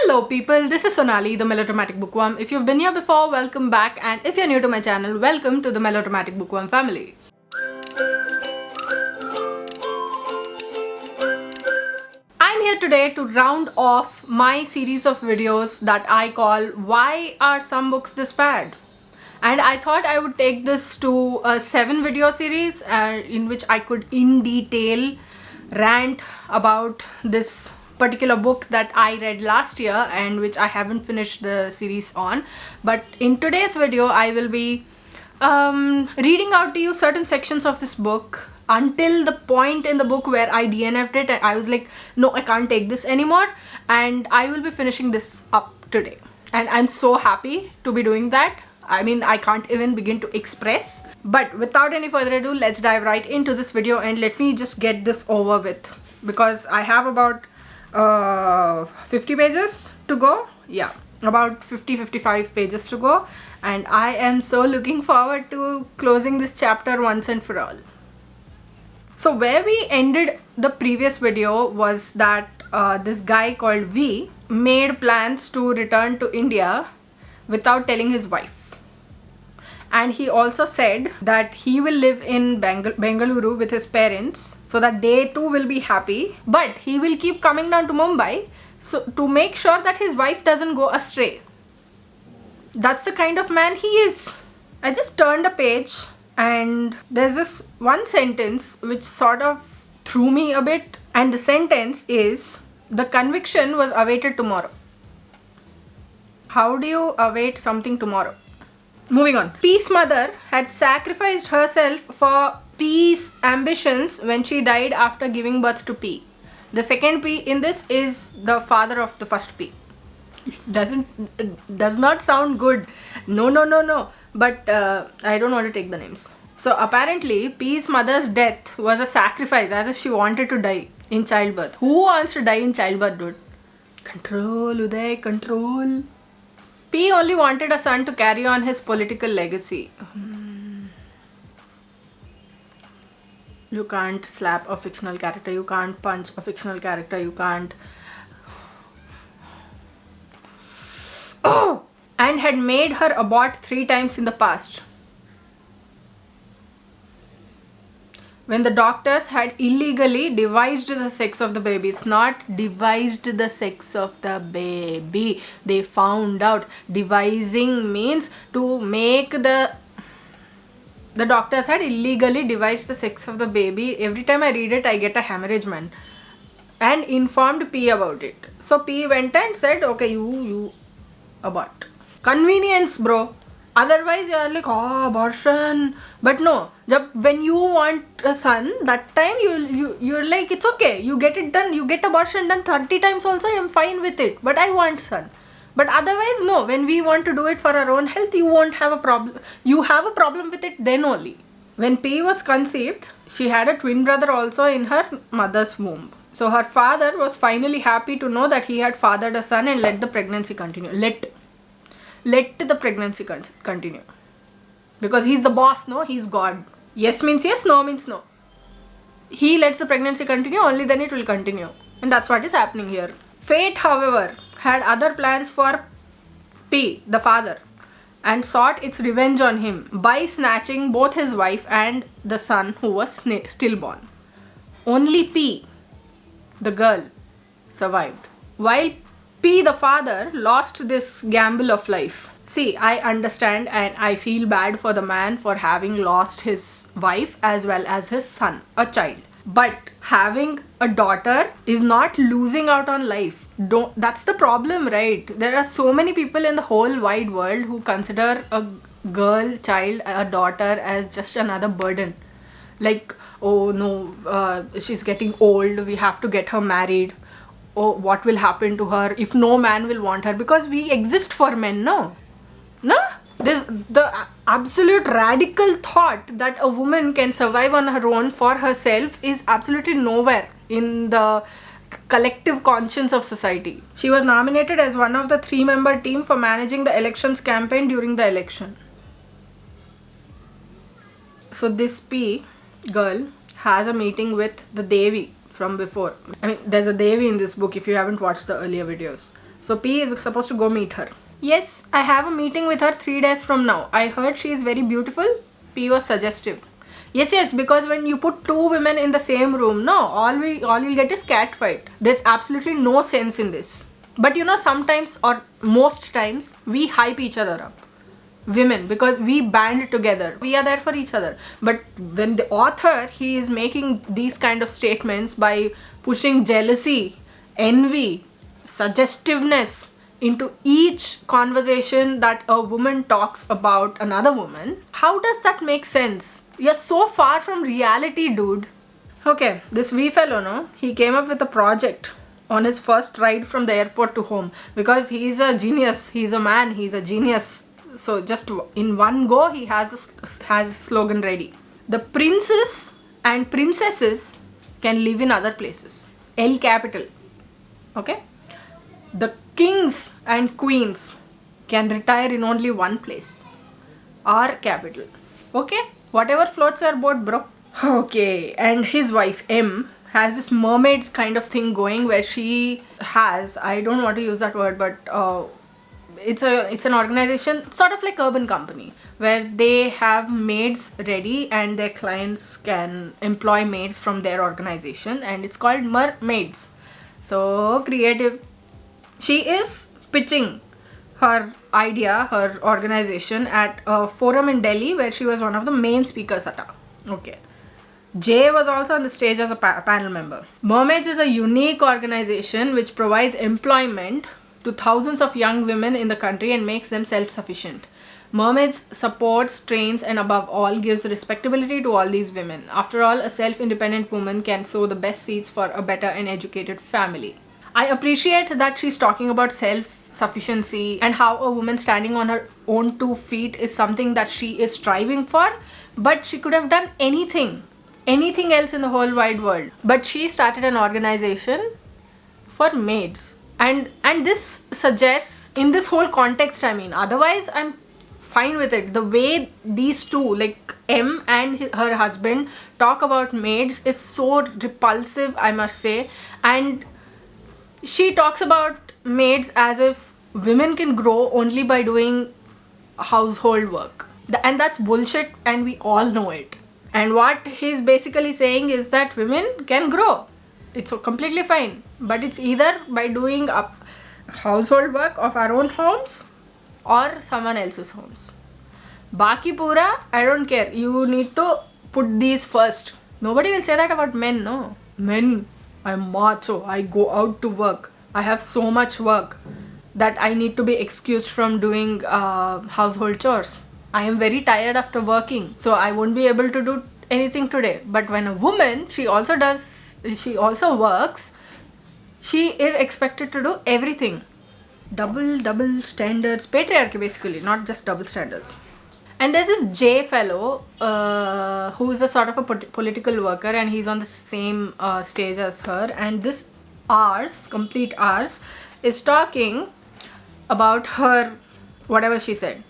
Hello people, this is Sonali, the Melodramatic Bookworm. If you've been here before, welcome back, and if you're new to my channel, welcome to the Melodramatic Bookworm family. I'm here today to round off my series of videos that I call Why Are Some Books This Bad? And I thought I would take this to a 7-video series in which I could in detail rant about this particular book that I read last year and which I haven't finished the series on. But in today's video I will be reading out to you certain sections of this book until the point in the book where I DNF'd it and I was like, no, I can't take this anymore, and I will be finishing this up today. And I'm so happy to be doing that. I mean, I can't even begin to express. But without any further ado, let's dive right into this video and let me just get this over with, because I have about 50 pages to go. Yeah, about 50-55 pages to go, and I am so looking forward to closing this chapter once and for all. So where we ended the previous video was that this guy called V made plans to return to India without telling his wife. And he also said that he will live in Bengaluru with his parents so that they too will be happy, but he will keep coming down to Mumbai so to make sure that his wife doesn't go astray. That's the kind of man he is. I just turned a page and there's this one sentence which sort of threw me a bit, and the sentence is, the conviction was awaited tomorrow. How do you await something tomorrow? Moving on. P's mother had sacrificed herself for P's ambitions when she died after giving birth to P. The second P in this is the father of the first P. Does not sound good. No. But I don't want to take the names. So apparently P's mother's death was a sacrifice, as if she wanted to die in childbirth. Who wants to die in childbirth, dude? Control, Uday, control. P only wanted a son to carry on his political legacy. You can't slap a fictional character, you can't punch a fictional character, you can't... Oh! And had made her abort 3 times in the past, when the doctors had illegally devised the sex of the baby. It's not devised the sex of the baby. They found out. Devising means to make the doctors had illegally devised the sex of the baby. Every time I read it, I get a hemorrhage, man. And informed P about it. So P went and said, okay, you abort. Convenience, bro. Otherwise, you're like, oh, abortion. But no, when you want a son, that time you're like, it's okay. You get it done. You get abortion done 30 times also, I'm fine with it. But I want son. But otherwise, no. When we want to do it for our own health, you won't have a problem. You have a problem with it then only. When P was conceived, she had a twin brother also in her mother's womb. So her father was finally happy to know that he had fathered a son and let the pregnancy continue. Let the pregnancy continue. Because he's the boss, no? He's God. Yes means yes, no means no. He lets the pregnancy continue, only then it will continue. And that's what is happening here. Fate, however, had other plans for P, the father, and sought its revenge on him by snatching both his wife and the son who was stillborn. Only P, the girl, survived, while P, the father, lost this gamble of life. See, I understand and I feel bad for the man for having lost his wife as well as his son, a child. But having a daughter is not losing out on life. That's the problem, right? There are so many people in the whole wide world who consider a girl, child, a daughter as just another burden. Like, oh no, she's getting old, we have to get her married. Oh, what will happen to her if no man will want her? Because we exist for men, no? There's the absolute radical thought that a woman can survive on her own for herself is absolutely nowhere in the collective conscience of society. She was nominated as one of the 3-member team for managing the elections campaign during the election. So this P girl has a meeting with the Devi from before. I mean, there's a Devi in this book if you haven't watched the earlier videos. So P is supposed to go meet her. Yes, I have a meeting with her 3 days from now. I heard she is very beautiful. P was suggestive. Yes, because when you put two women in the same room, no, all you'll get is cat fight. There's absolutely no sense in this. But you know, sometimes or most times we hype each other up, women, because we band together, we are there for each other. But when the author, he is making these kind of statements by pushing jealousy, envy, suggestiveness into each conversation that a woman talks about another woman, how does that make sense? You're so far from reality, dude. Okay, this V fellow, no, he came up with a project on his first ride from the airport to home, because he's a genius, he's a man, he's a genius. So just in one go, he has a slogan ready. The princes and princesses can live in other places. L capital. Okay? The kings and queens can retire in only one place. R capital. Okay? Whatever floats your boat, bro. Okay, and his wife M has this mermaids kind of thing going, where she has, I don't want to use that word, but it's an organization sort of like Urban Company, where they have maids ready and their clients can employ maids from their organization, and it's called Mermaids. So creative. She is pitching her idea, her organization, at a forum in Delhi where she was one of the main speakers at. Okay. Jay was also on the stage as a panel member. Mermaids is a unique organization which provides employment to thousands of young women in the country and makes them self-sufficient. Mermaids supports, trains, and above all gives respectability to all these women. After all, a self-independent woman can sow the best seeds for a better and educated family. I appreciate that she's talking about self-sufficiency and how a woman standing on her own 2 feet is something that she is striving for, but she could have done anything else in the whole wide world. But she started an organization for maids. And this suggests, in this whole context, I mean, otherwise I'm fine with it. The way these two, like M and her husband, talk about maids is so repulsive, I must say. And she talks about maids as if women can grow only by doing household work. And that's bullshit, and we all know it. And what he's basically saying is that women can grow. It's completely fine. But it's either by doing household work of our own homes or someone else's homes. Baki pura, I don't care. You need to put these first. Nobody will say that about men, no. Men, I'm macho. I go out to work. I have so much work that I need to be excused from doing household chores. I am very tired after working, so I won't be able to do anything today. But when a woman, she also works, she is expected to do everything. Double standards. Patriarchy, basically, not just double standards. And there's this J fellow who is a sort of a political worker, and he's on the same stage as her. And this complete ours, is talking about her, whatever she said.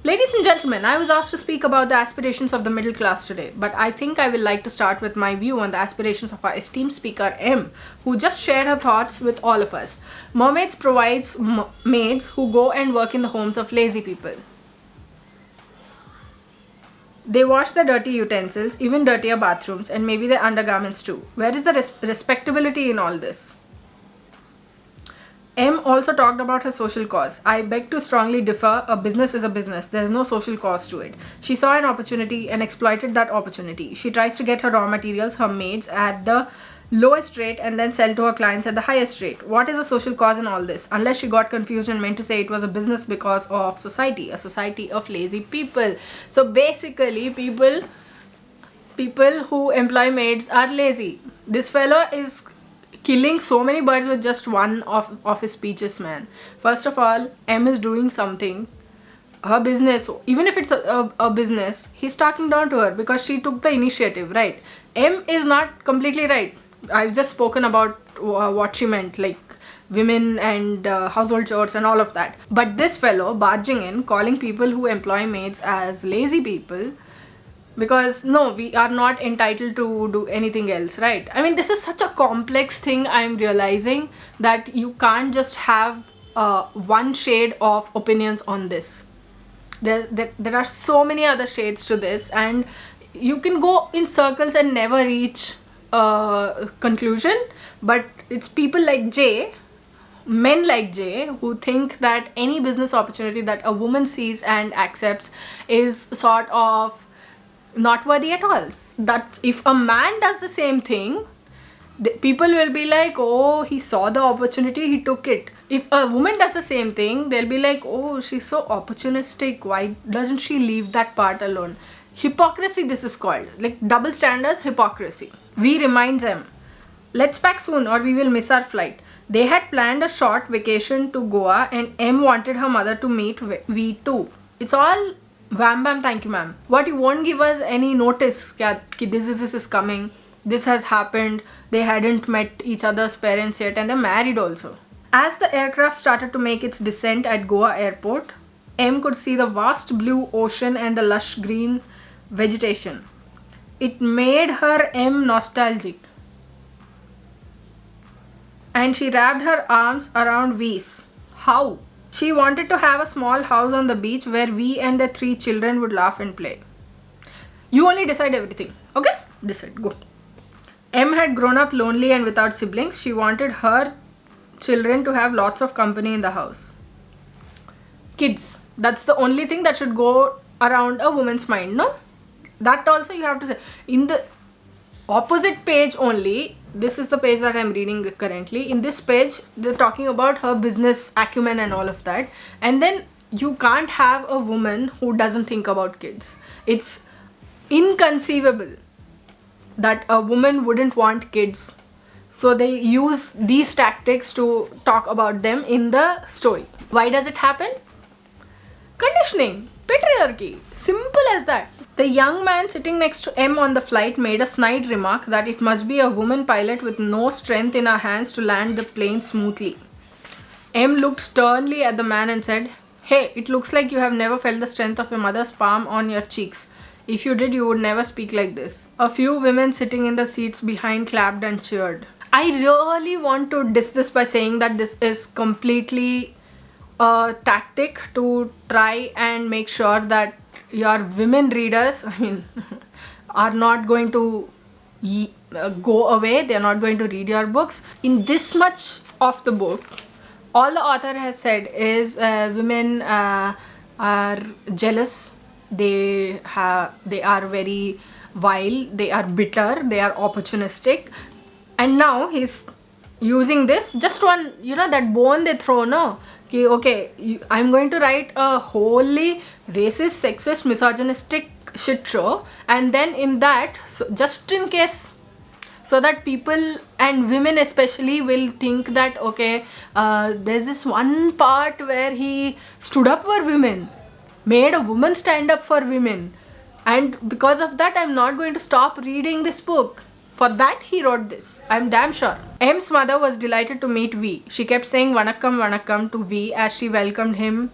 Ladies and gentlemen, I was asked to speak about the aspirations of the middle class today, but I think I will like to start with my view on the aspirations of our esteemed speaker M, who just shared her thoughts with all of us. Mermaids provides maids who go and work in the homes of lazy people. They wash the dirty utensils, even dirtier bathrooms, and maybe their undergarments too. Where is the respectability in all this? M also talked about her social cause. I beg to strongly differ. A business is a business. There is no social cause to it. She saw an opportunity and exploited that opportunity. She tries to get her raw materials, her maids, at the lowest rate and then sell to her clients at the highest rate. What is a social cause in all this? Unless she got confused and meant to say it was a business because of society, a society of lazy people. So basically, people who employ maids are lazy. This fellow is killing so many birds with just one of his speeches, man. First of all, M is doing something. Her business, even if it's a business, he's talking down to her because she took the initiative, right? M is not completely right. I've just spoken about what she meant, like women and household chores and all of that. But this fellow barging in, calling people who employ maids as lazy people, because no, we are not entitled to do anything else, right? I mean, this is such a complex thing. I'm realizing that you can't just have one shade of opinions on this. There are so many other shades to this, and you can go in circles and never reach a conclusion. But it's people like Jay, men like Jay, who think that any business opportunity that a woman sees and accepts is sort of not worthy at all. That if a man does the same thing, people will be like, oh, he saw the opportunity, he took it. If a woman does the same thing, they'll be like, oh, she's so opportunistic, why doesn't she leave that part alone? Hypocrisy, this is called. Like double standards, hypocrisy. V reminds them, let's pack soon or we will miss our flight. They had planned a short vacation to Goa, and M wanted her mother to meet V too. It's all wham bam, thank you ma'am. What, you won't give us any notice that this is coming, this has happened. They hadn't met each other's parents yet, and they're married also. As the aircraft started to make its descent at Goa airport, M could see the vast blue ocean and the lush green vegetation. It made her M nostalgic, and she wrapped her arms around V's. How? She wanted to have a small house on the beach where V and the 3 children would laugh and play. You only decide everything, okay? Decide, go. M had grown up lonely and without siblings. She wanted her children to have lots of company in the house. Kids, that's the only thing that should go around a woman's mind, no? That also you have to say. In the opposite page only, this is the page that I'm reading currently. In this page, they're talking about her business acumen and all of that. And then you can't have a woman who doesn't think about kids. It's inconceivable that a woman wouldn't want kids. So they use these tactics to talk about them in the story. Why does it happen? Conditioning, patriarchy, simple as that. The young man sitting next to M on the flight made a snide remark that it must be a woman pilot with no strength in her hands to land the plane smoothly. M looked sternly at the man and said, "Hey, it looks like you have never felt the strength of your mother's palm on your cheeks. If you did, you would never speak like this." A few women sitting in the seats behind clapped and cheered. I really want to diss this by saying that this is completely a tactic to try and make sure that your women readers, are not going to go away. They're not going to read your books. In this much of the book, all the author has said is women are jealous. They are very vile. They are bitter. They are opportunistic. And now he's using this, just one, that bone they throw, no? Okay, I'm going to write a wholly racist, sexist, misogynistic shit show, and then in that, so just in case, so that people and women especially will think that, okay, there's this one part where he stood up for women, made a woman stand up for women, and because of that I'm not going to stop reading this book. For that he wrote this, I'm damn sure. M's mother was delighted to meet V. She kept saying vanakkam vanakkam to V as she welcomed him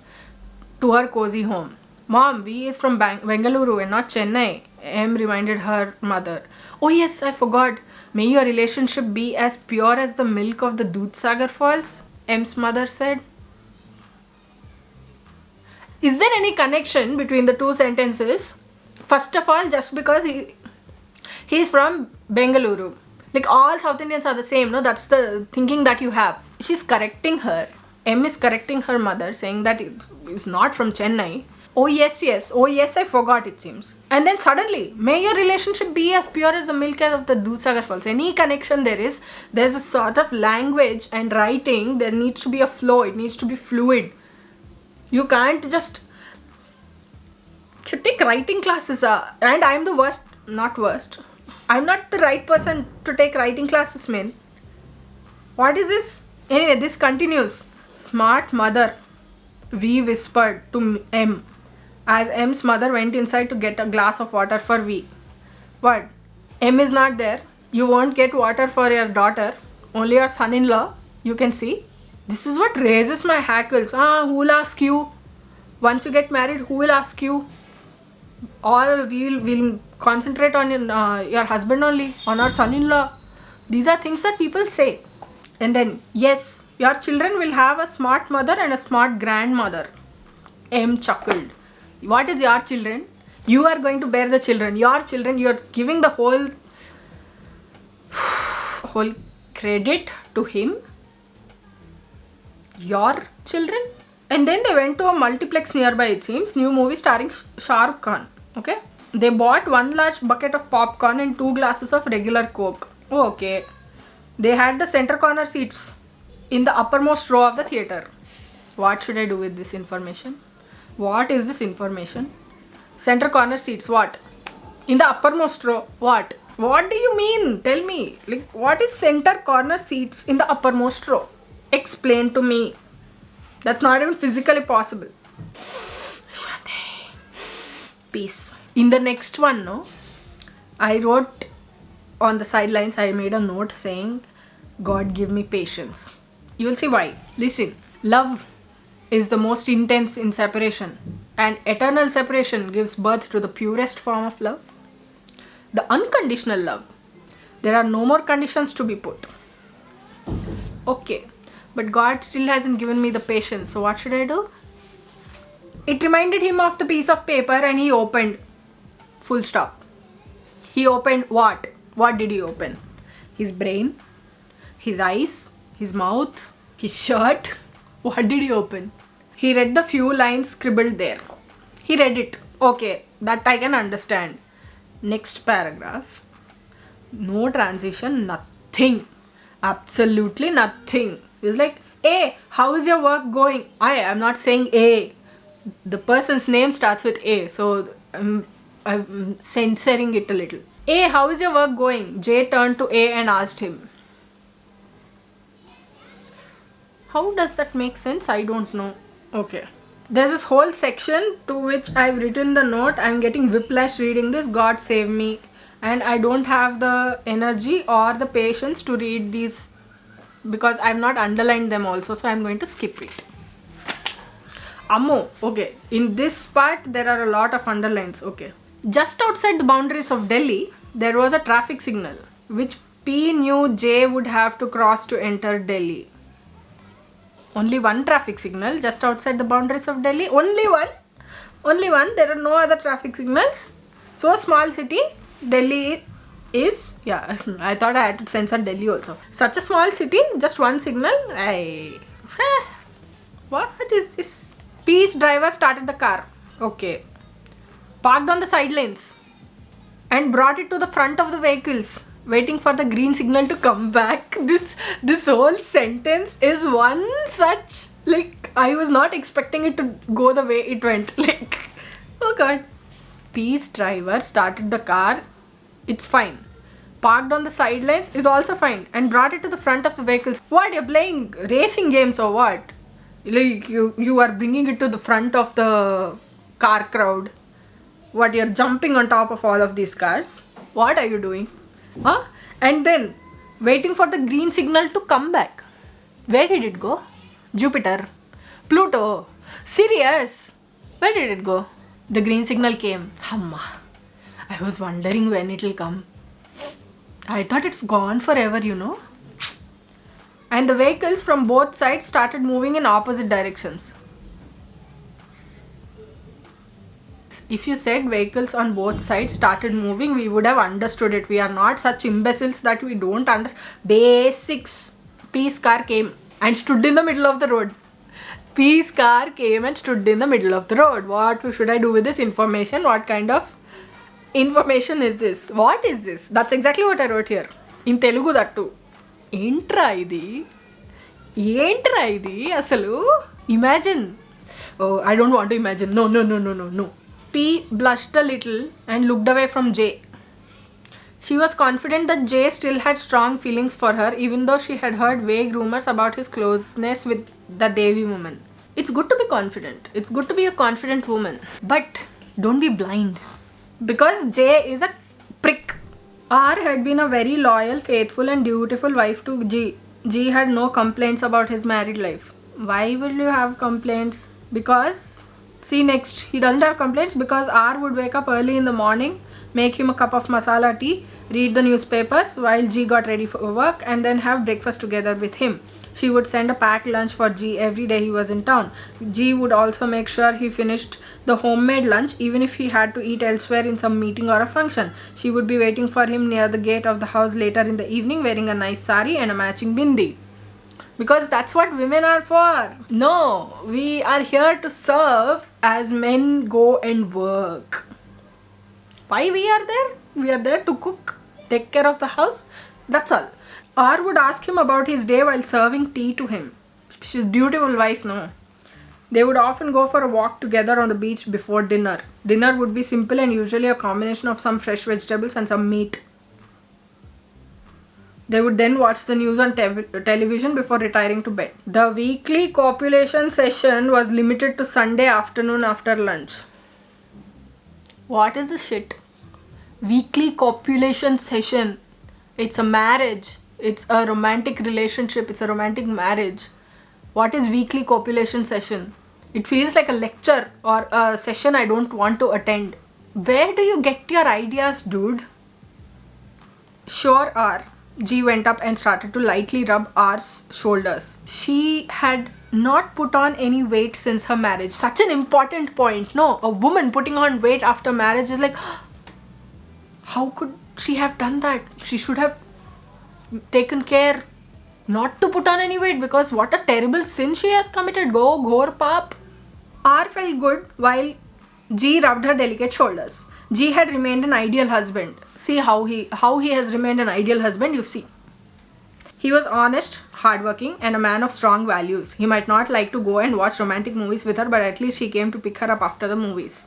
to her cozy home. Mom, V is from Bengaluru and not Chennai, M reminded her mother. Oh yes, I forgot. May your relationship be as pure as the milk of the Dudhsagar falls, M's mother said. Is there any connection between the two sentences? First of all, just because he's from Bengaluru. Like all South Indians are the same, no? That's the thinking that you have. She's correcting her. M is correcting her mother, saying that it's not from Chennai. Oh yes, I forgot, it seems. And then suddenly, may your relationship be as pure as the milk of the Dudhsagar falls. Any connection there's a sort of language and writing, there needs to be a flow, it needs to be fluid. You can't just should take writing classes, and I'm the worst, not worst. I'm not the right person to take writing classes, man. What is this? Anyway, this continues. Smart mother, V whispered to M as M's mother went inside to get a glass of water for V. What? M is not there. You won't get water for your daughter, only your son-in-law. You can see. This is what raises my hackles. Who will ask you? Once you get married, who will ask you? All we'll concentrate on your husband only, on our son-in-law. These are things that people say. And then, yes, Your children will have a smart mother and a smart grandmother. M chuckled. What is your children? You are going to bear the children. Your children, you are giving the whole credit to him. Your children? And then they went to a multiplex nearby, it seems. New movie starring Shah Rukh Khan. Okay. They bought 1 large bucket of popcorn and 2 glasses of regular Coke. Oh, okay. They had the center corner seats in the uppermost row of the theater. What should I do with this information? What is this information? Center corner seats, what? In the uppermost row, what? What do you mean? Tell me. Like, what is center corner seats in the uppermost row? Explain to me. That's not even physically possible. Peace. In the next one, no, I wrote on the sidelines, I made a note saying, God give me patience. You will see why. Listen. Love is the most intense in separation, and eternal separation gives birth to the purest form of love, the unconditional love. There are no more conditions to be put. Okay, but God still hasn't given me the patience, so what should I do? It reminded him of the piece of paper and he opened. Full stop. He opened what? What did he open? His brain, his eyes, his mouth, his shirt. What did he open? He read the few lines scribbled there. He read it. Okay, that I can understand. Next paragraph. No transition, nothing. Absolutely nothing. It's like, A, how is your work going? I'm not saying A. The person's name starts with A, so I'm censoring it a little. A, how is your work going? J turned to A and asked him. How does that make sense? I don't know. Okay. There's this whole section to which I've written the note. I'm getting whiplash reading this. God save me. And I don't have the energy or the patience to read these because I've not underlined them also. So I'm going to skip it. Ammo. Okay. In this part, there are a lot of underlines. Okay. Just outside the boundaries of Delhi, there was a traffic signal which P knew J would have to cross to enter Delhi. Only one traffic signal just outside the boundaries of Delhi. Only one. Only one. There are no other traffic signals. So small city, Delhi is. Yeah, I thought I had to censor Delhi also. Such a small city, just one signal. What is this? P's driver started the car. Okay. Parked on the side lanes and brought it to the front of the vehicles, waiting for the green signal to come back. This whole sentence is one such, like, I was not expecting it to go the way it went. Like, oh God. P's driver started the car. It's fine. Parked on the sidelines is also fine, and brought it to the front of the vehicles. What, you're playing racing games or what? Like, you are bringing it to the front of the car crowd. What, you're jumping on top of all of these cars? What are you doing? Huh? And then waiting for the green signal to come back. Where did it go? Jupiter, Pluto, Sirius. Where did it go? The green signal came. Hamma. I was wondering when it will come. I thought it's gone forever, you know. And the vehicles from both sides started moving in opposite directions. If you said vehicles on both sides started moving, we would have understood it. We are not such imbeciles that we don't understand. Basics. P's car came and stood in the middle of the road. P's car came and stood in the middle of the road. What should I do with this information? What kind of information is this? What is this? That's exactly what I wrote here. In Telugu that too. Entra idi? Asalu? Imagine. Oh, I don't want to imagine. No. P blushed a little and looked away from J. She was confident that J still had strong feelings for her, even though she had heard vague rumors about his closeness with the Devi woman. It's good to be confident. It's good to be a confident woman. But don't be blind. Because J is a prick. R had been a very loyal, faithful and dutiful wife to G. G had no complaints about his married life. Why will you have complaints? Because... See next, he doesn't have complaints because R would wake up early in the morning, make him a cup of masala tea, read the newspapers while G got ready for work and then have breakfast together with him. She would send a packed lunch for G every day he was in town. G would also make sure he finished the homemade lunch even if he had to eat elsewhere in some meeting or a function. She would be waiting for him near the gate of the house later in the evening wearing a nice sari and a matching bindi. Because that's what women are for. No, we are here to serve as men go and work. Why we are there? We are there to cook, take care of the house. That's all. R would ask him about his day while serving tea to him. She's dutiful wife, no. They would often go for a walk together on the beach before dinner. Dinner would be simple and usually a combination of some fresh vegetables and some meat. They would then watch the news on television before retiring to bed. The weekly copulation session was limited to Sunday afternoon after lunch. What is this shit? Weekly copulation session. It's a marriage. It's a romantic relationship. It's a romantic marriage. What is weekly copulation session? It feels like a lecture or a session I don't want to attend. Where do you get your ideas, dude? Sure, R. G went up and started to lightly rub R's shoulders. She had not put on any weight since her marriage. Such an important point. No, a woman putting on weight after marriage is like, how could she have done that? She should have taken care not to put on any weight, because what a terrible sin she has committed. Go ghor paap. R felt good while G rubbed her delicate shoulders. G had remained an ideal husband. See how he has remained an ideal husband, you see. He was honest, hardworking, and a man of strong values. He might not like to go and watch romantic movies with her, but at least he came to pick her up after the movies.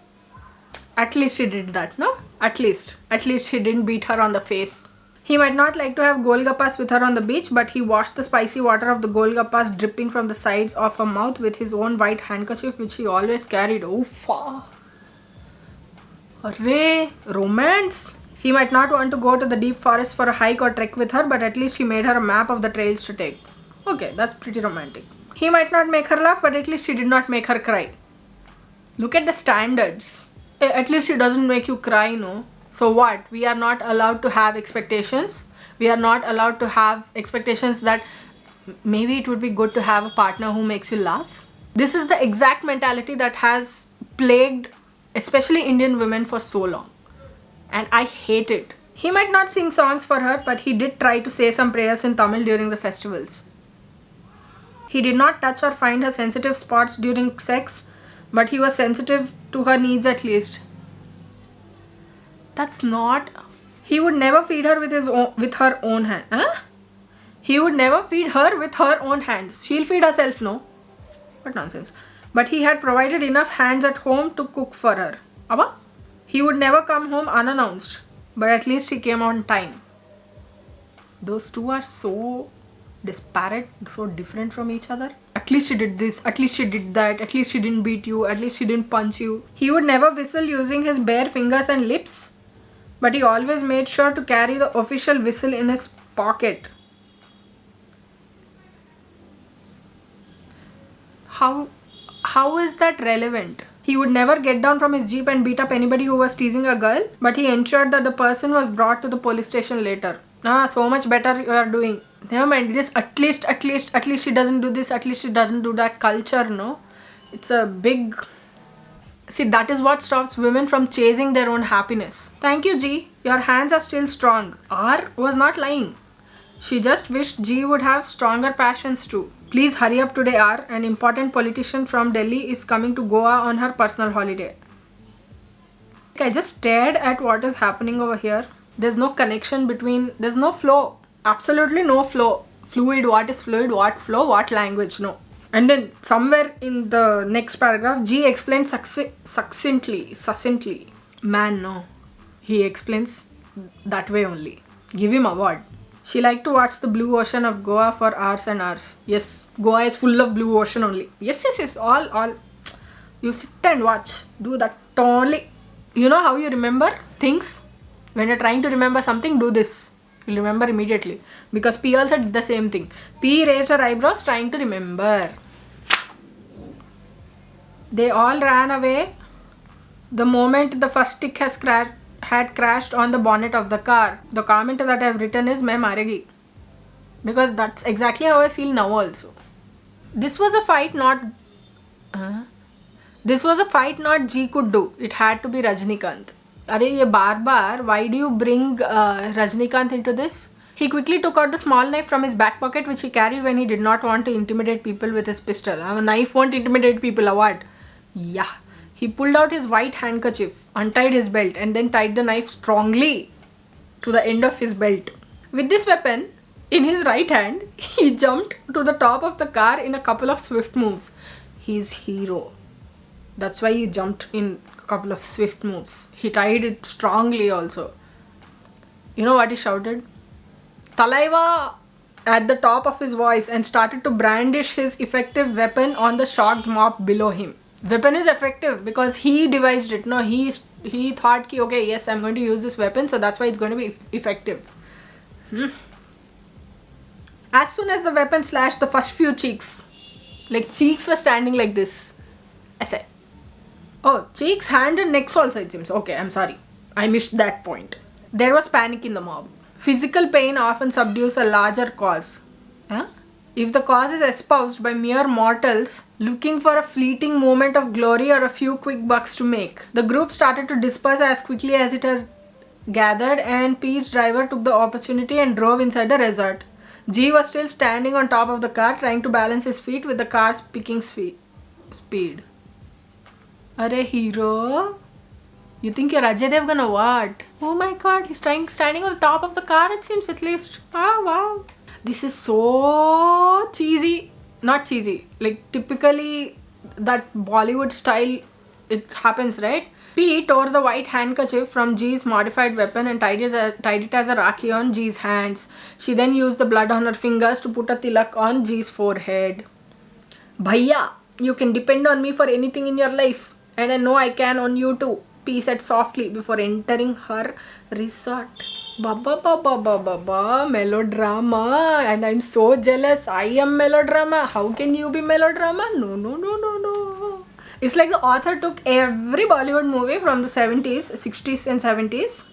At least he did that, no? At least he didn't beat her on the face. He might not like to have golgappas with her on the beach, but he washed the spicy water of the golgappas dripping from the sides of her mouth with his own white handkerchief, which he always carried. Oh, fuck. Array, romance. He might not want to go to the deep forest for a hike or trek with her, but at least he made her a map of the trails to take. Okay, that's pretty romantic. He might not make her laugh, but at least he did not make her cry. Look at the standards. At least he doesn't make you cry, no? So what? We are not allowed to have expectations. We are not allowed to have expectations that maybe it would be good to have a partner who makes you laugh. This is the exact mentality that has plagued especially Indian women for so long. And I hate it. He might not sing songs for her, but he did try to say some prayers in Tamil during the festivals. He did not touch or find her sensitive spots during sex, but he was sensitive to her needs at least. That's not... He would never feed her with her own hand. Huh? He would never feed her with her own hands. She'll feed herself, no? What nonsense. But he had provided enough hands at home to cook for her. Abba? He would never come home unannounced, but at least he came on time. Those two are so disparate, so different from each other. At least she did this, at least she did that, at least she didn't beat you, at least she didn't punch you. He would never whistle using his bare fingers and lips, but he always made sure to carry the official whistle in his pocket. How is that relevant? He would never get down from his jeep and beat up anybody who was teasing a girl, but he ensured that the person was brought to the police station later. So much better you are doing. Never mind this, at least she doesn't do this, at least she doesn't do that culture, no? It's a big... See, that is what stops women from chasing their own happiness. Thank you, G. Your hands are still strong. R was not lying. She just wished G would have stronger passions too. Please hurry up today, R. An important politician from Delhi is coming to Goa on her personal holiday. I just stared at what is happening over here. There's no connection between... There's no flow. Absolutely no flow. Fluid, what is fluid, what flow, what language, no. And then somewhere in the next paragraph, G explains succinctly. Man, no. He explains that way only. Give him award. She liked to watch the blue ocean of Goa for hours and hours. Yes, Goa is full of blue ocean only. Yes. All. You sit and watch. Do that only. You know how you remember things? When you're trying to remember something, do this. You'll remember immediately. Because P also did the same thing. P raised her eyebrows trying to remember. They all ran away the moment the first stick had crashed on the bonnet of the car. The comment that I have written is, "Main maregi." Because that's exactly how I feel now also. This was a fight not This was a fight not G could do. It had to be Rajnikant. Arey ye bar, why do you bring Rajnikant into this? He quickly took out the small knife from his back pocket, which he carried when he did not want to intimidate people with his pistol. A knife won't intimidate people, or what? Yeah. He pulled out his white handkerchief, untied his belt, and then tied the knife strongly to the end of his belt. With this weapon in his right hand, he jumped to the top of the car in a couple of swift moves. He's hero. That's why he jumped in a couple of swift moves. He tied it strongly also. You know what he shouted? Talaiva at the top of his voice and started to brandish his effective weapon on the shocked mob below him. Weapon is effective because he devised it. No, he thought ki, okay, yes, I'm going to use this weapon, so that's why it's going to be effective. As soon as the weapon slashed the first few cheeks, like cheeks were standing like this. I said, oh, cheeks, hand and necks also it seems. Okay, I'm sorry. I missed that point. There was panic in the mob. Physical pain often subdues a larger cause. If the cause is espoused by mere mortals looking for a fleeting moment of glory or a few quick bucks to make, the group started to disperse as quickly as it had gathered, and Pete's driver took the opportunity and drove inside the resort. G was still standing on top of the car, trying to balance his feet with the car's picking speed. Arey hero, you think you're Ajay Devgan or what? Oh my god, he's standing on the top of the car, it seems, at least. Ah, wow. This is so cheesy. Not cheesy. Like typically that Bollywood style it happens, right? P tore the white handkerchief from G's modified weapon and tied it as a rakhi on G's hands. She then used the blood on her fingers to put a tilak on G's forehead. Bhaiya, you can depend on me for anything in your life. And I know I can on you too, P said softly before entering her resort. Melodrama. And I'm so jealous. I am melodrama. How can you be melodrama? No. It's like the author took every Bollywood movie from the 70s, 60s and 70s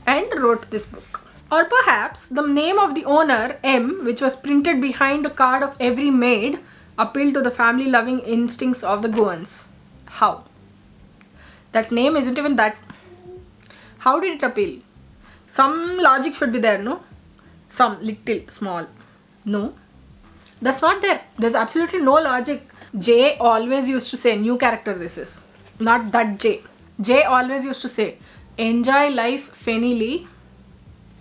and wrote this book. Or perhaps the name of the owner, M, which was printed behind the card of every maid, appealed to the family-loving instincts of the Goans. How? That name isn't even that. How did it appeal? Some logic should be there, no? Some little, small. No. That's not there. There's absolutely no logic. J always used to say, new character this is. Not that J. J always used to say, enjoy life fennily.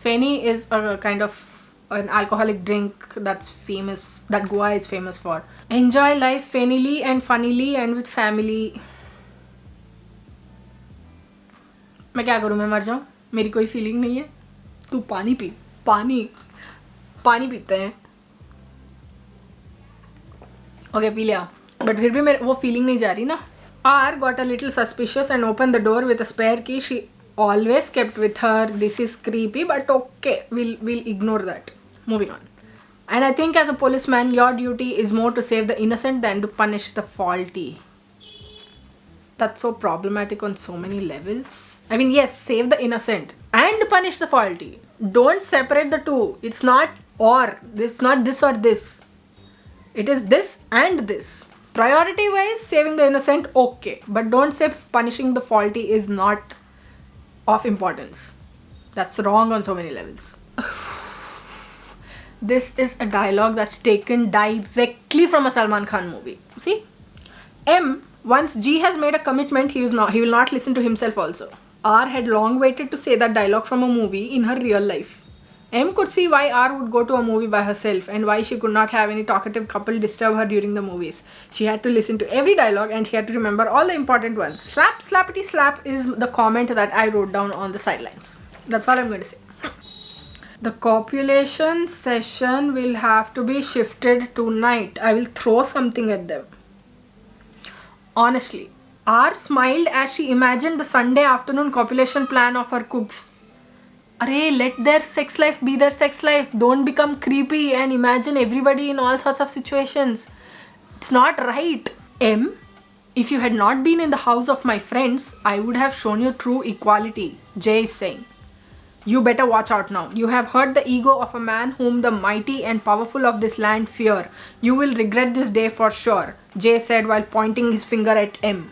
Fenny is a kind of an alcoholic drink that's famous, that Goa is famous for. Enjoy life fennily and funnily and with family. मैं क्या करूँ, मैं मर जाऊँ, मेरी कोई feeling नहीं है, तू पानी पी, पानी पीते हैं. ओके पी लिया, बट फिर भी मेरे वो फीलिंग नहीं जा रही ना. R got a little suspicious and opened the door with a spare key she always kept with her. This is creepy, but okay, we'll ignore that. Moving on. And I think as a policeman, your duty is more to save the innocent than to punish the faulty. That's so problematic on so many levels. I mean, yes, save the innocent and punish the faulty. Don't separate the two. It's not or. It's not this or this. It is this and this. Priority wise, saving the innocent, okay. But don't say punishing the faulty is not of importance. That's wrong on so many levels. This is a dialogue that's taken directly from a Salman Khan movie. See? M, once G has made a commitment, he will not listen to himself also. R had long waited to say that dialogue from a movie in her real life. M could see why R would go to a movie by herself and why she could not have any talkative couple disturb her during the movies. She had to listen to every dialogue and she had to remember all the important ones. Slap, slappity slap is the comment that I wrote down on the sidelines. That's all I'm going to say. The copulation session will have to be shifted tonight. I will throw something at them. Honestly, R smiled as she imagined the Sunday afternoon copulation plan of her cooks. Arey, let their sex life be their sex life. Don't become creepy and imagine everybody in all sorts of situations. It's not right. M, if you had not been in the house of my friends, I would have shown you true equality, Jay is saying. You better watch out now. You have hurt the ego of a man whom the mighty and powerful of this land fear. You will regret this day for sure, Jay said while pointing his finger at M.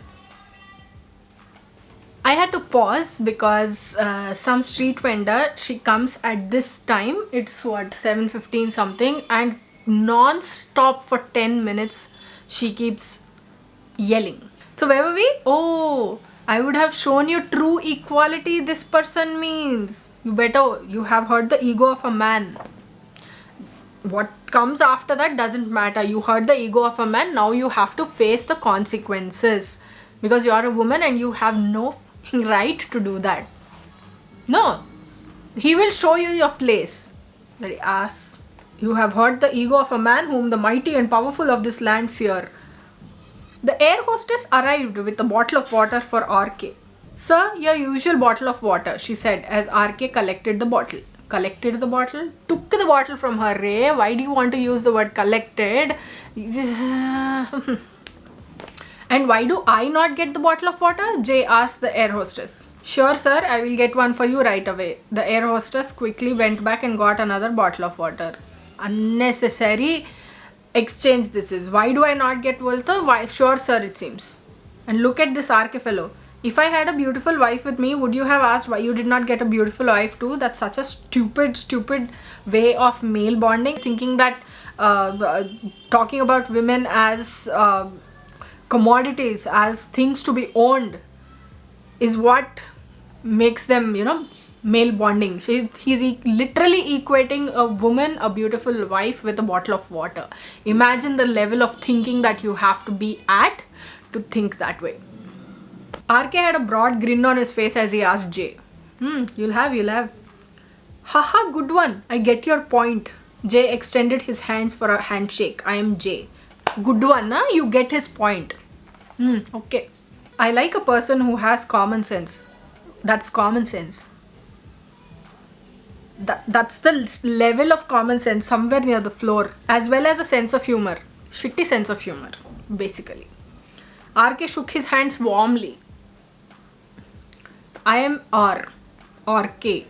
I had to pause because some street vendor, she comes at this time, it's what, 7:15 something, and non-stop for 10 minutes she keeps yelling. So where were we? Oh, I would have shown you true equality this person means. You have hurt the ego of a man. What comes after that doesn't matter. You hurt the ego of a man, now you have to face the consequences. Because you are a woman and you have no right to do that. No. He will show you your place. Very ass. You have hurt the ego of a man whom the mighty and powerful of this land fear. The air hostess arrived with a bottle of water for RK. Sir, your usual bottle of water, she said as RK collected the bottle. Collected the bottle? Took the bottle from her, Ray. Why do you want to use the word collected? And why do I not get the bottle of water? Jay asked the air hostess. Sure, sir, I will get one for you right away. The air hostess quickly went back and got another bottle of water. Unnecessary exchange this is. Why do I not get water? Why? Sure, sir, it seems. And look at this RK fellow. If I had a beautiful wife with me, would you have asked why you did not get a beautiful wife too? That's such a stupid way of male bonding. Thinking that talking about women as commodities, as things to be owned, is what makes them, male bonding. He's literally equating a woman, a beautiful wife, with a bottle of water. Imagine the level of thinking that you have to be at to think that way. RK had a broad grin on his face as he asked Jay. You'll have. Haha, good one. I get your point. Jay extended his hands for a handshake. I am Jay. Good one, huh? You get his point. Okay. I like a person who has common sense. That's common sense. That's the level of common sense, somewhere near the floor. As well as a sense of humor. Shitty sense of humor, basically. RK shook his hands warmly. I am RK.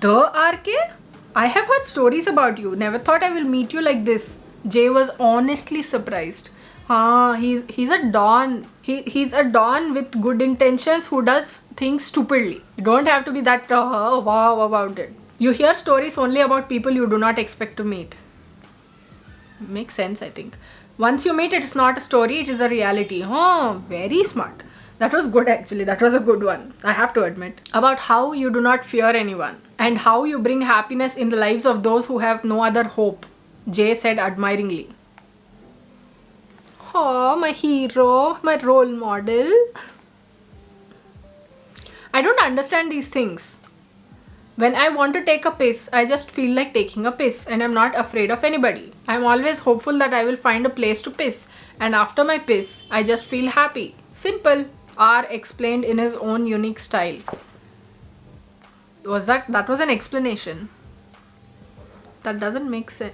The RK? I have heard stories about you. Never thought I will meet you like this. Jay was honestly surprised. He's a don. He's a don with good intentions who does things stupidly. You don't have to be that wow about it. You hear stories only about people you do not expect to meet. Makes sense, I think. Once you meet, it's not a story, it is a reality. Very smart. That was good actually. That was a good one, I have to admit. About how you do not fear anyone and how you bring happiness in the lives of those who have no other hope, Jay said admiringly. Oh, my hero, my role model. I don't understand these things. When I want to take a piss, I just feel like taking a piss and I'm not afraid of anybody. I'm always hopeful that I will find a place to piss, and after my piss, I just feel happy. Simple, R explained in his own unique style. That was an explanation? That doesn't make sense.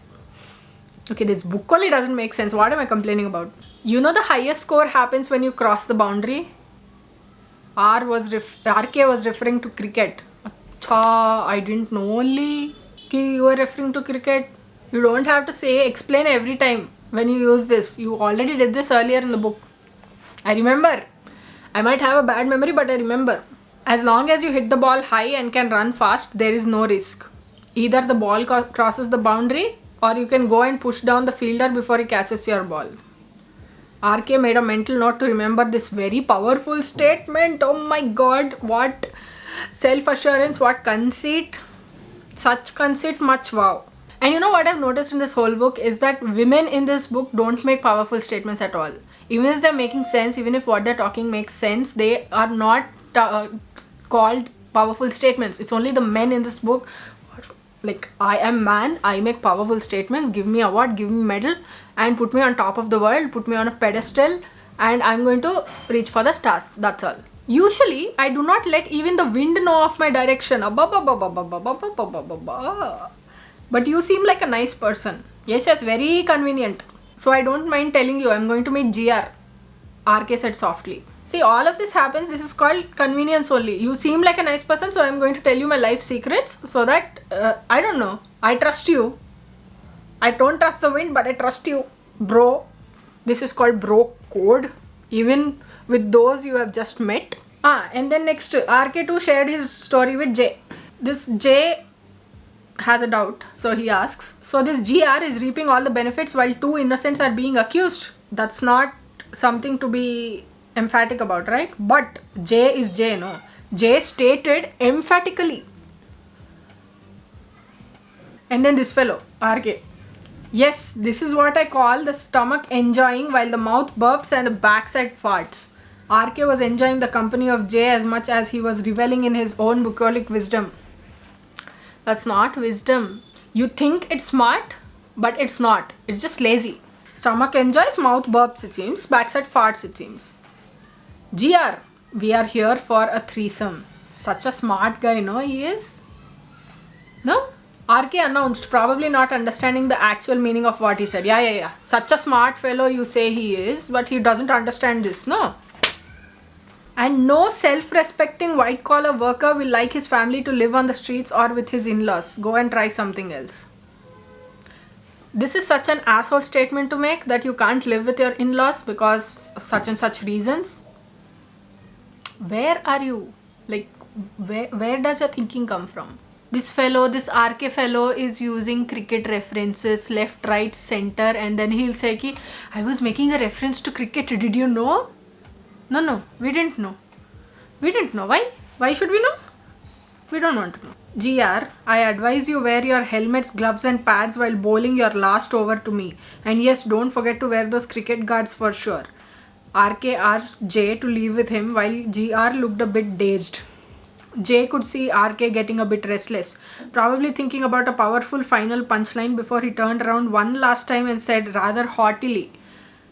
Okay, this book only doesn't make sense. What am I complaining about? You know the highest score happens when you cross the boundary? RK was referring to cricket. I didn't know only you were referring to cricket. You don't have to explain every time when you use this. You already did this earlier in the book. I remember. I might have a bad memory, but I remember. As long as you hit the ball high and can run fast, there is no risk. Either the ball crosses the boundary, or you can go and push down the fielder before he catches your ball. RK made a mental note to remember this very powerful statement. Oh my god, what self-assurance, what conceit. Such conceit, much wow. And you know what I've noticed in this whole book is that women in this book don't make powerful statements at all. Even if they're making sense, even if what they're talking makes sense, they are not called powerful statements. It's only the men in this book, like, I am man, I make powerful statements, give me award, give me medal, and put me on top of the world, put me on a pedestal, and I'm going to reach for the stars. That's all. Usually, I do not let even the wind know of my direction. But you seem like a nice person. Yes, very convenient. So I don't mind telling you, I'm going to meet GR. RK said softly. See, all of this happens. This is called convenience only. You seem like a nice person, so I'm going to tell you my life secrets so that, I don't know, I trust you. I don't trust the wind, but I trust you, bro. This is called bro code, even with those you have just met. And then next, RK2 shared his story with J. This J has a doubt, so he asks, so this GR is reaping all the benefits while two innocents are being accused? That's not something to be emphatic about, right? But J is J, no? J stated emphatically. And then this fellow, RK. Yes, this is what I call the stomach enjoying while the mouth burps and the backside farts. RK was enjoying the company of J as much as he was reveling in his own bucolic wisdom. That's not wisdom. You think it's smart, but it's not. It's just lazy. Stomach enjoys, mouth burps it seems, backside farts it seems. GR, we are here for a threesome. Such a smart guy, no, he is? No? RK announced, probably not understanding the actual meaning of what he said. Yeah. Such a smart fellow you say he is, but he doesn't understand this, no? And no self-respecting white-collar worker will like his family to live on the streets or with his in-laws. Go and try something else. This is such an asshole statement to make that you can't live with your in-laws because of such and such reasons. Where are you? Like, where does your thinking come from? This fellow, this RK fellow is using cricket references, left, right, center, and then he'll say, ki, I was making a reference to cricket, did you know? No, we didn't know. We didn't know. Why? Why should we know? We don't want to know. GR, I advise you wear your helmets, gloves and pads while bowling your last over to me. And yes, don't forget to wear those cricket guards for sure. RK asked J to leave with him while GR looked a bit dazed. J could see RK getting a bit restless, probably thinking about a powerful final punchline before he turned around one last time and said rather haughtily,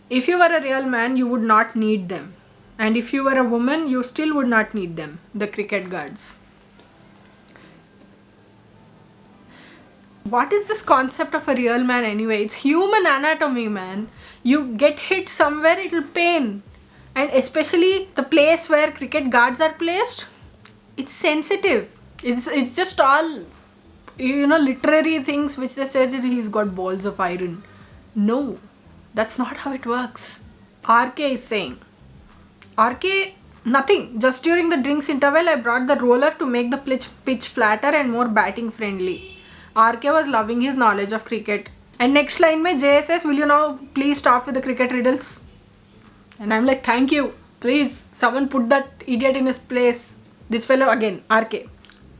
if you were a real man, you would not need them. And if you were a woman, you still would not need them, the cricket guards. What is this concept of a real man anyway? It's human anatomy, man. You get hit somewhere, it'll pain. And especially the place where cricket guards are placed, it's sensitive. It's just all, literary things which they said that he's got balls of iron. No, that's not how it works. RK is saying, RK, nothing. Just during the drinks interval, I brought the roller to make the pitch flatter and more batting friendly. RK was loving his knowledge of cricket. And next line mein Jay says, will you now please stop with the cricket riddles? And I'm like, thank you. Please, someone put that idiot in his place. This fellow again, RK.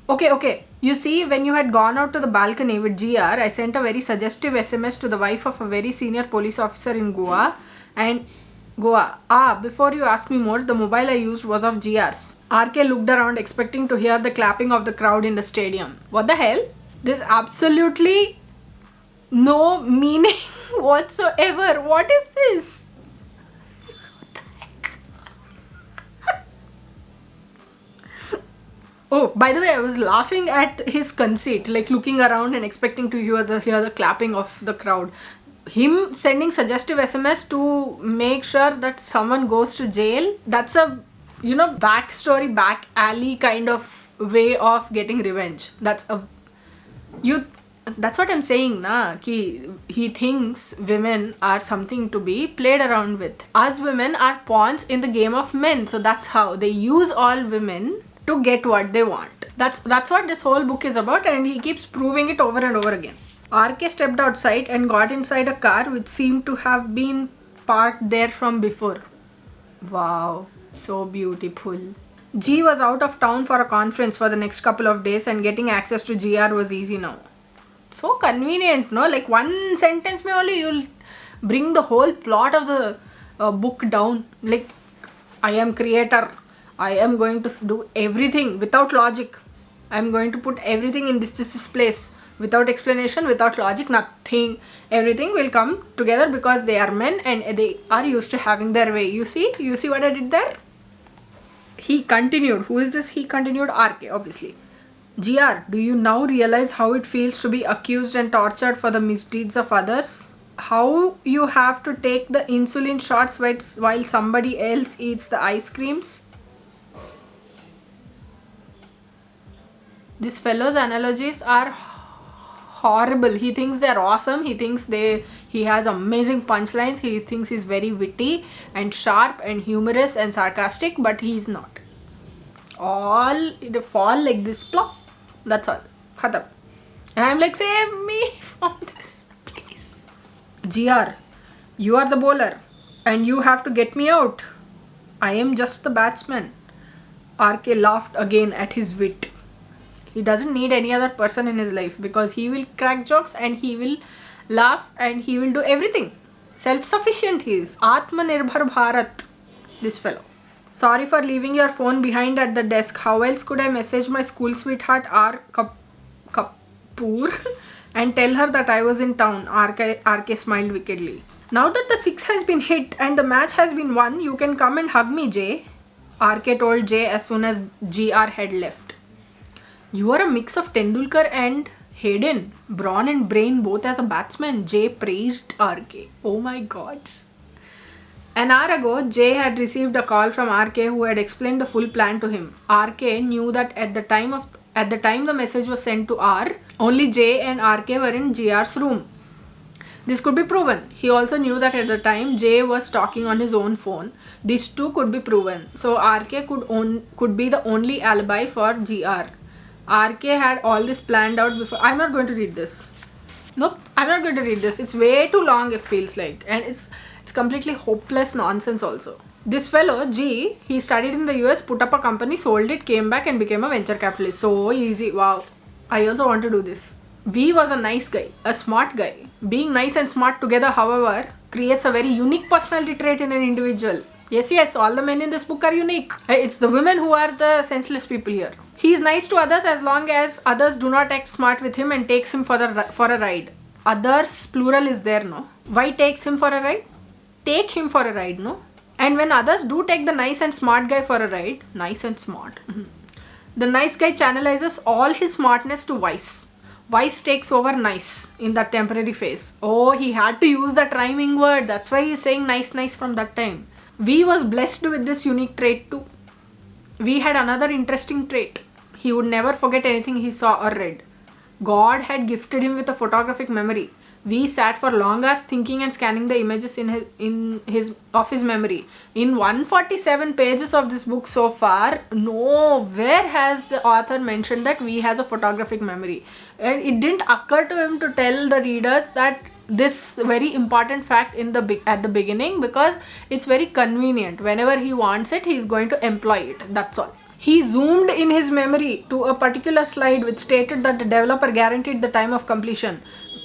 Okay. You see, when you had gone out to the balcony with GR, I sent a very suggestive SMS to the wife of a very senior police officer in Goa. And before you ask me more, the mobile I used was of GR's. RK looked around expecting to hear the clapping of the crowd in the stadium. What the hell? There's absolutely no meaning whatsoever. What is this? What the heck? Oh, by the way, I was laughing at his conceit, like looking around and expecting to hear the clapping of the crowd. Him sending suggestive SMS to make sure that someone goes to jail, that's a, backstory, back alley kind of way of getting revenge. That's what I'm saying, na, ki he thinks women are something to be played around with. Us women are pawns in the game of men, so that's how they use all women to get what they want. That's what this whole book is about, and he keeps proving it over and over again. RK stepped outside and got inside a car which seemed to have been parked there from before. Wow, so beautiful. G was out of town for a conference for the next couple of days and getting access to GR was easy now. So convenient, no? Like one sentence may only you'll bring the whole plot of the book down. Like, I am creator. I am going to do everything without logic. I am going to put everything in this place. Without explanation, without logic, nothing. Everything will come together because they are men and they are used to having their way. You see what I did there? He continued. Who is this? He continued. RK, obviously. GR, do you now realize how it feels to be accused and tortured for the misdeeds of others? how you have to take the insulin shots while somebody else eats the ice creams. This fellow's analogies are horrible. He thinks they're awesome. He thinks he has amazing punchlines. He thinks he's very witty and sharp and humorous and sarcastic, but he's not. All they fall like this, plop. That's all. Khatam. And I'm like, save me from this, please. GR, you are the bowler and you have to get me out. I am just the batsman. RK laughed again at his wit. He doesn't need any other person in his life because he will crack jokes and he will laugh and he will do everything. Self-sufficient he is. Atmanirbhar Bharat, this fellow. Sorry for leaving your phone behind at the desk. How else could I message my school sweetheart R. Kapoor and tell her that I was in town? RK smiled wickedly. Now that the 6 has been hit and the match has been won, you can come and hug me, Jay. RK told Jay as soon as GR had left. You are a mix of Tendulkar and Hayden. Brawn and brain both as a batsman, Jay praised RK. Oh my god. An hour ago, Jay had received a call from RK who had explained the full plan to him. RK knew that at the time the message was sent to R, only Jay and RK were in GR's room. This could be proven. He also knew that at the time Jay was talking on his own phone. This too could be proven. So RK could be the only alibi for GR. RK had all this planned out before. I'm not going to read this. Nope, I'm not going to read this. It's way too long, it feels like. And it's completely hopeless nonsense also. This fellow, G, he studied in the US, put up a company, sold it, came back and became a venture capitalist. So easy. Wow. I also want to do this. V was a nice guy, a smart guy. Being nice and smart together, however, creates a very unique personality trait in an individual. Yes, all the men in this book are unique. It's the women who are the senseless people here. He is nice to others as long as others do not act smart with him and takes him for a ride. Others, plural is there, no? Why takes him for a ride? Take him for a ride, no? And when others do take the nice and smart guy for a ride, nice and smart, the nice guy channelizes all his smartness to vice. Vice takes over nice in that temporary phase. Oh, he had to use that rhyming word. That's why he's saying nice from that time. V was blessed with this unique trait too. V had another interesting trait. He would never forget anything he saw or read. God had gifted him with a photographic memory. V sat for long hours thinking and scanning the images of his memory. In 147 pages of this book so far, nowhere has the author mentioned that V has a photographic memory. And it didn't occur to him to tell the readers that this very important fact at the beginning, because it's very convenient. Whenever he wants it, he's going to employ it. That's all. He zoomed in his memory to a particular slide which stated that the developer guaranteed the time of completion.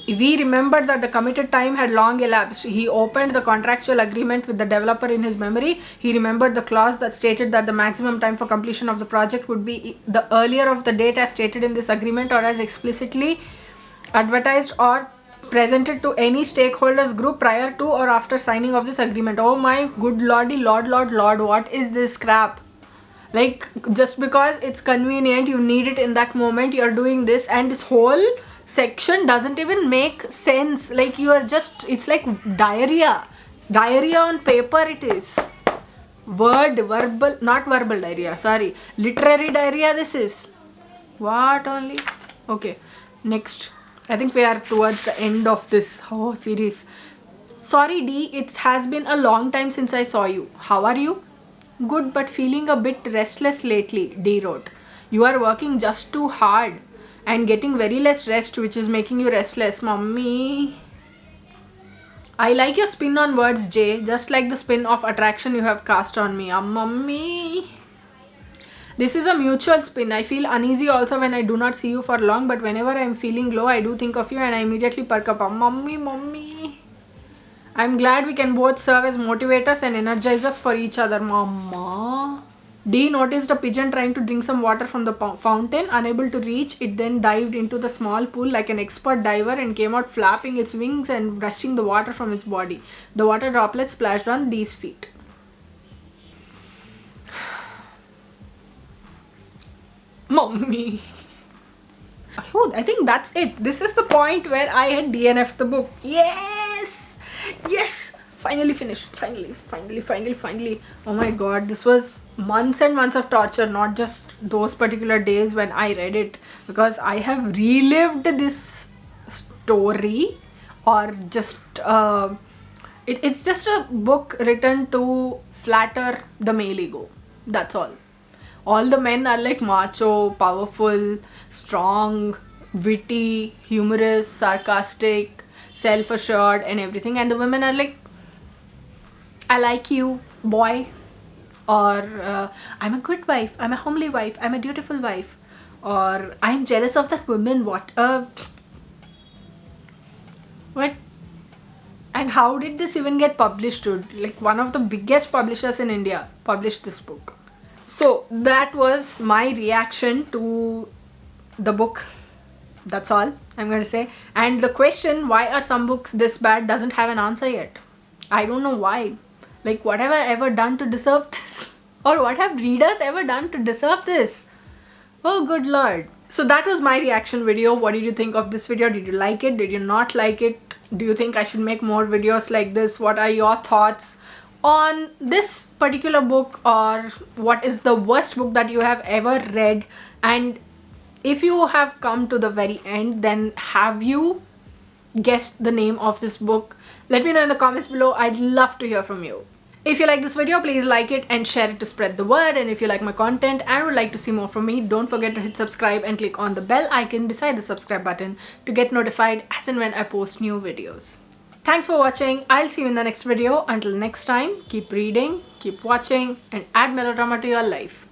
We remembered that the committed time had long elapsed. He opened the contractual agreement with the developer in his memory. He remembered the clause that stated that the maximum time for completion of the project would be the earlier of the date as stated in this agreement or as explicitly advertised or presented to any stakeholders group prior to or after signing of this agreement. Oh my good lordy, lord, what is this crap? Like, just because it's convenient, you need it in that moment, you're doing this, and this whole section doesn't even make sense. Like, you are just, it's like diarrhea on paper. It is not verbal diarrhea, sorry, literary diarrhea. This is what only. Okay, next. I think we are towards the end of this series. Sorry D, it has been a long time since I saw you. How are you? Good, but feeling a bit restless lately, D wrote. You are working just too hard and getting very less rest, which is making you restless, Mummy. I like your spin on words, Jay, just like the spin of attraction you have cast on me. Mummy. This is a mutual spin. I feel uneasy also when I do not see you for long, but whenever I am feeling low, I do think of you and I immediately perk up. Mummy. I'm glad we can both serve as motivators and energizers for each other, Mama. D noticed a pigeon trying to drink some water from the fountain. Unable to reach, it then dived into the small pool like an expert diver and came out flapping its wings and rushing the water from its body. The water droplets splashed on D's feet. Mummy. Oh, I think that's it. This is the point where I had DNF'd the book. Yes! Yes! Finally finished. Finally. Oh my god, this was months and months of torture, not just those particular days when I read it, because I have relived this story, or just it's just a book written to flatter the male ego. That's all the men are like macho, powerful, strong, witty, humorous, sarcastic, self-assured and everything, and the women are like, I like you, boy, or I'm a good wife, I'm a homely wife, I'm a dutiful wife, or I'm jealous of that woman. What? And how did this even get published, dude? Like, one of the biggest publishers in India published this book. So that was my reaction to the book. That's all I'm going to say. And the question, why are some books this bad, doesn't have an answer yet. I don't know why. Like, what have I ever done to deserve this? Or what have readers ever done to deserve this? Oh, good lord. So that was my reaction video. What did you think of this video? Did you like it? Did you not like it? Do you think I should make more videos like this? What are your thoughts on this particular book, or what is the worst book that you have ever read? And if you have come to the very end, then have you guessed the name of this book? Let me know in the comments below. I'd love to hear from you. If you like this video, please like it and share it to spread the word. And if you like my content and would like to see more from me, don't forget to hit subscribe and click on the bell icon beside the subscribe button to get notified as and when I post new videos. Thanks for watching. I'll see you in the next video. Until next time, keep reading, keep watching, and add melodrama to your life.